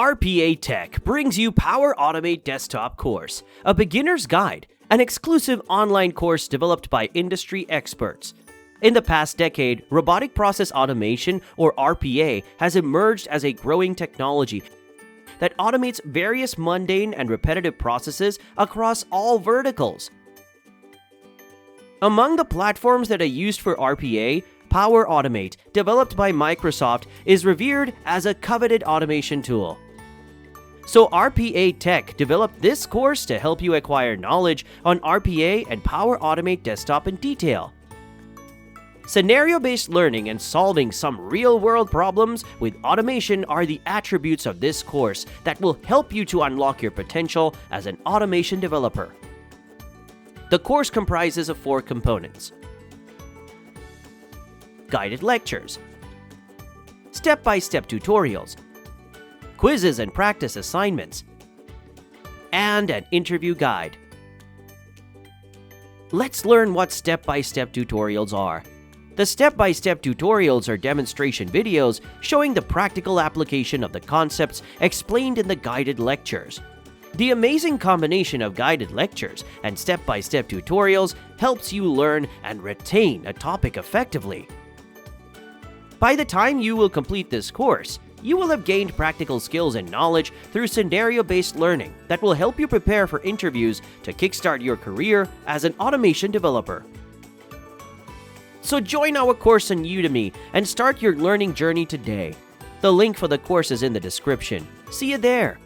RPATech brings you Power Automate Desktop course, a beginner's guide, an exclusive online course developed by industry experts. In the past decade, robotic process automation, or RPA, has emerged as a growing technology that automates various mundane and repetitive processes across all verticals. Among the platforms that are used for RPA, Power Automate, developed by Microsoft, is revered as a coveted automation tool. So RPATech developed this course to help you acquire knowledge on RPA and Power Automate Desktop in detail. Scenario-based learning and solving some real-world problems with automation are the attributes of this course that will help you to unlock your potential as an automation developer. The course comprises of 4 components: guided lectures, step-by-step tutorials, quizzes and practice assignments, and an interview guide. Let's learn what step-by-step tutorials are. The step-by-step tutorials are demonstration videos showing the practical application of the concepts explained in the guided lectures. The amazing combination of guided lectures and step-by-step tutorials helps you learn and retain a topic effectively. By the time you will complete this course, you will have gained practical skills and knowledge through scenario-based learning that will help you prepare for interviews to kickstart your career as an automation developer. So join our course on Udemy and start your learning journey today. The link for the course is in the description. See you there!